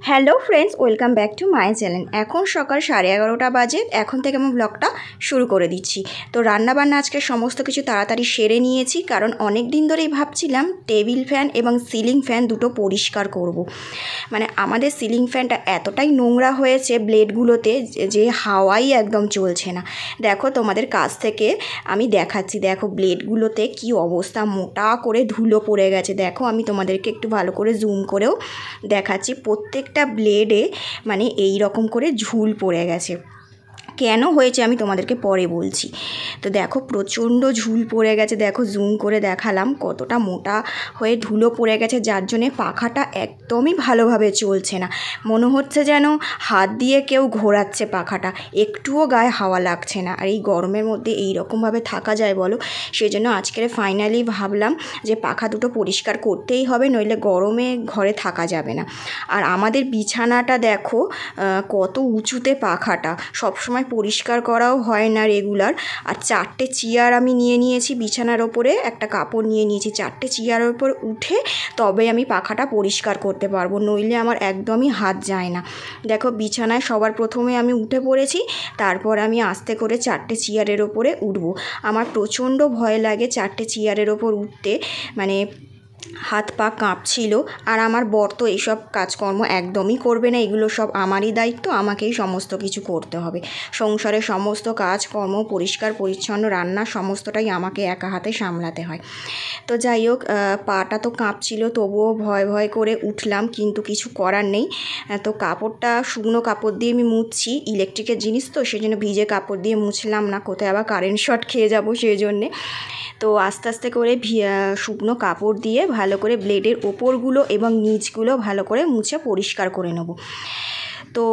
Hello friends, welcome back to my channel. এখন সকাল 11:30 বাজে। এখন থেকে আমি ব্লগটা শুরু করে দিচ্ছি। তো রান্নাবান্না আজকে সমস্ত কিছু তাড়াতাড়ি সেরে নিয়েছি, কারণ অনেক দিন ধরেই ভাবছিলাম টেবিল ফ্যান এবং সিলিং ফ্যান দুটো পরিষ্কার করব। মানে আমাদের সিলিং ফ্যানটা এতটাই নোংরা হয়েছে ব্লেডগুলোতে যে হাওয়াই একদম চলছে না। দেখো তোমাদের কাছ থেকে আমি দেখাচ্ছি, দেখো ব্লেডগুলোতে কি অবস্থা, মোটা করে ধুলো পড়ে গেছে। দেখো আমি তোমাদেরকে একটু ভালো করে জুম করেও দেখাচ্ছি, প্রত্যেকটা ব্লেডে মানে এই রকম করে ঝুল পড়ে গেছে। কেন হয়েছে আমি তোমাদেরকে পরে বলছি। তো দেখো প্রচণ্ড ঝুল পড়ে গেছে, দেখো জুম করে দেখালাম কতটা মোটা হয়ে ধুলো পড়ে গেছে, যার জন্যে পাখাটা একদমই ভালোভাবে চলছে না। মনে হচ্ছে যেন হাত দিয়ে কেউ ঘোরাচ্ছে পাখাটা, একটুও গায়ে হাওয়া লাগছে না। আর এই গরমের মধ্যে এই রকমভাবে থাকা যায় বলো? সেই জন্য আজকের ফাইনালি ভাবলাম যে পাখা দুটো পরিষ্কার করতেই হবে, নইলে গরমে ঘরে থাকা যাবে না। আর আমাদের বিছানাটা দেখো কত উঁচুতে পাখাটা, সবসময় পরিষ্কার করাও হয় না রেগুলার। আর 4টে চেয়ার আমি নিয়ে নিয়েছি বিছানার ওপরে, একটা কাপড় নিয়ে নিয়েছি, 4টে চেয়ারের ওপর উঠে তবে আমি পাখাটা পরিষ্কার করতে পারবো, নইলে আমার একদমই হাত যায় না। দেখো বিছানায় সবার প্রথমে আমি উঠে পড়েছি, তারপর আমি আস্তে করে 4টে চেয়ারের ওপরে উঠবো। আমার প্রচণ্ড ভয় লাগে 4টে চেয়ারের ওপর উঠতে, মানে হাত পা কাঁপছিল। আর আমার বর তো এইসব কাজকর্ম একদমই করবে না, এগুলো সব আমারই দায়িত্ব, আমাকেই সমস্ত কিছু করতে হবে। সংসারের সমস্ত কাজকর্ম, পরিষ্কার পরিচ্ছন্ন, রান্না সমস্তটাই আমাকে একা হাতে সামলাতে হয়। তো যাই হোক, পাটা তো কাঁপছিল, তবুও ভয় ভয় করে উঠলাম, কিন্তু কিছু করার নেই। তো কাপড়টা শুকনো কাপড় দিয়ে আমি মুছছি, ইলেকট্রিকের জিনিস তো সেই জন্য ভিজে কাপড় দিয়ে মুছলাম না, কোথায় আবার কারেন্ট শর্ট খেয়ে যাবো সেই জন্যে। তো আস্তে আস্তে করে শুকনো কাপড় দিয়ে ভালো করে ব্লেডের ওপরগুলো এবং নিচগুলো ভালো করে মুছে পরিষ্কার করে নেব। তো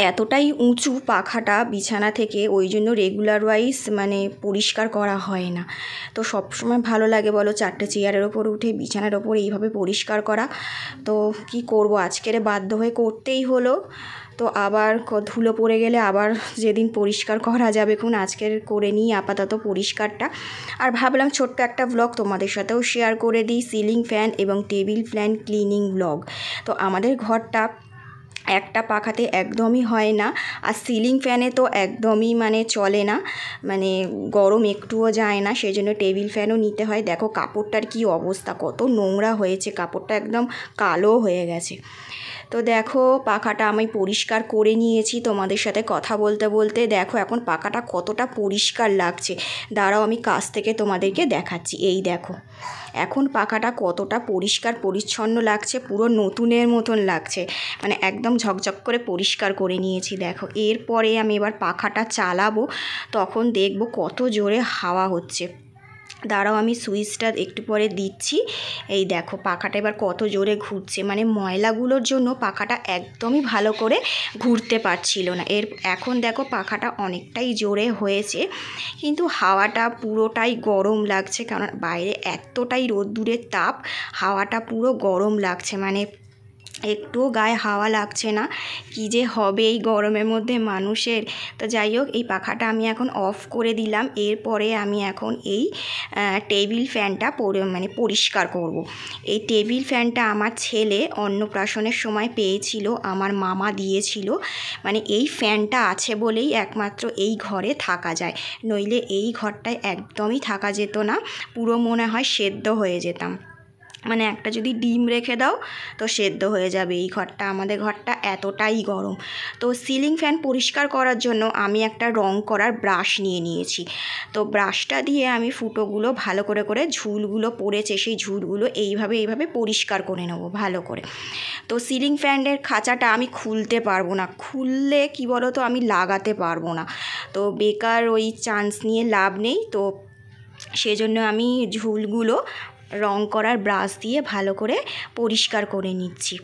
এতটাই উঁচু পাখাটা বিছানা থেকে, ওই জন্য রেগুলার ওয়াইজ মানে পরিষ্কার করা হয় না। তো সবসময় ভালো লাগে বলো 4টে চেয়ারের ওপর উঠে বিছানার ওপর এইভাবে পরিষ্কার করা? তো কি করব, আজকের বাধ্য হয়ে করতেই হলো। তো আবার ধুলো পড়ে গেলে আবার যেদিন পরিষ্কার করা যাবে, আজকের করে নিই আপাতত পরিষ্কারটা। আর ভাবলাম ছোট্ট একটা ব্লগ তোমাদের সাথেও শেয়ার করে দিই, সিলিং ফ্যান এবং টেবিল ফ্যান ক্লিনিং ব্লগ। তো আমাদের ঘরটা একটা পাখাতে একদমই হয় না, আর সিলিং ফ্যানে তো একদমই মানে চলে না, মানে গরম একটুও যায় না, সেই জন্য টেবিল ফ্যানও নিতে হয়। দেখো কাপড়টার কি অবস্থা, কত নোংরা হয়েছে, কাপড়টা একদম কালো হয়ে গেছে। তো দেখো পাখাটা আমি পরিষ্কার করে নিয়েছি তোমাদের সাথে কথা বলতে বলতে। দেখো এখন পাখাটা কতটা পরিষ্কার লাগছে, দাঁড়াও আমি কাছ থেকে তোমাদেরকে দেখাচ্ছি। এই দেখো এখন পাখাটা কতটা পরিষ্কার পরিচ্ছন্ন লাগছে, পুরো নতুনের মতন লাগছে, মানে একদম ঝকঝক করে পরিষ্কার করে নিয়েছি। দেখো এরপরে আমি এবার পাখাটা চালাবো, তখন দেখব কত জোরে হাওয়া হচ্ছে। দাঁড়াও আমি সুইচটা একটু পরে দিচ্ছি। এই দেখো পাখাটা এবার কত জোরে ঘুরছে, মানে ময়লাগুলোর জন্য পাখাটা একদমই ভালো করে ঘুরতে পারছিল না। এখন দেখো পাখাটা অনেকটাই জোরে হয়েছে, কিন্তু হাওয়াটা পুরোটাই গরম লাগছে, কারণ বাইরে এতটাই রোদ্দুরের তাপ, হাওয়াটা পুরো গরম লাগছে, মানে একটুও গায়ে হাওয়া লাগছে না। কি যে হবে এই গরমের মধ্যে মানুষের। তো যাই হোক এই পাখাটা আমি এখন অফ করে দিলাম। এরপরে আমি এখন এই টেবিল ফ্যানটা মানে পরিষ্কার করব। এই টেবিল ফ্যানটা আমার ছেলে অন্নপ্রাশনের সময় পেয়েছিল, আমার মামা দিয়েছিল। মানে এই ফ্যানটা আছে বলেই একমাত্র এই ঘরে থাকা যায়, নইলে এই ঘরটায় একদমই থাকা যেত না, পুরো মনে হয় সেদ্ধ হয়ে যেতাম। মানে একটা যদি ডিম রেখে দাও তো সেদ্ধ হয়ে যাবে এই ঘরটা, আমাদের ঘরটা এতটাই গরম। তো সিলিং ফ্যান পরিষ্কার করার জন্য আমি একটা রং করার ব্রাশ নিয়ে নিয়েছি। তো ব্রাশটা দিয়ে আমি ফুটোগুলো ভালো করে করে ঝুলগুলো পড়েছে সেই ঝুলগুলো এইভাবে পরিষ্কার করে নেব ভালো করে। তো সিলিং ফ্যানের খাঁচাটা আমি খুলতে পারবো না, খুললে কি বলো তো আমি লাগাতে পারবো না, তো বেকার ওই চান্স নিয়ে লাভ নেই। তো সেজন্য আমি ঝুলগুলো রং করার ব্রাশ দিয়ে ভালো করে পরিষ্কার করে নিচ্ছি।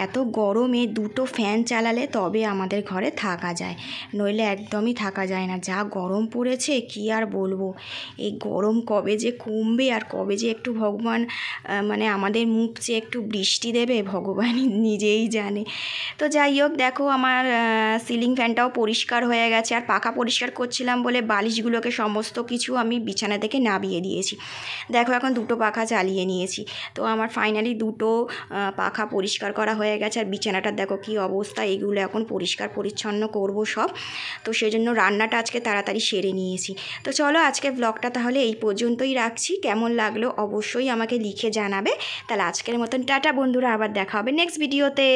এত গরমে দুটো ফ্যান চালালে তবে আমাদের ঘরে থাকা যায়, নইলে একদমই থাকা যায় না। যা গরম পড়েছে কি আর বলবো। এই গরম কবে যে কমবে আর কবে যে একটু ভগবান মানে আমাদের মুখ যে একটু বৃষ্টি দেবে ভগবানই নিজেই জানে। তো যাই হোক দেখো আমার সিলিং ফ্যানটাও পরিষ্কার হয়ে গেছে, আর পাখা পরিষ্কার করছিলাম বলে বালিশগুলোকে সমস্ত কিছু আমি বিছানা থেকে নামিয়ে দিয়েছি। দেখো এখন দুটো পাখা চালিয়ে নিয়েছি। তো আমার ফাইনালি দুটো পাখা পরিষ্কার করা হয়ে হয়ে গেছে, আর বিছানাটা দেখো কী অবস্থা, এগুলো এখন পরিষ্কার পরিচ্ছন্ন করব সব। তো সেই জন্য রান্নাটা আজকে তাড়াতাড়ি সেরে নিয়েছি। তো চলো আজকে ব্লগটা তাহলে এই পর্যন্তই রাখছি। কেমন লাগলো অবশ্যই আমাকে লিখে জানাবে। তাহলে আজকের মতন টাটা বন্ধুরা, আবার দেখা হবে নেক্সট ভিডিওতে।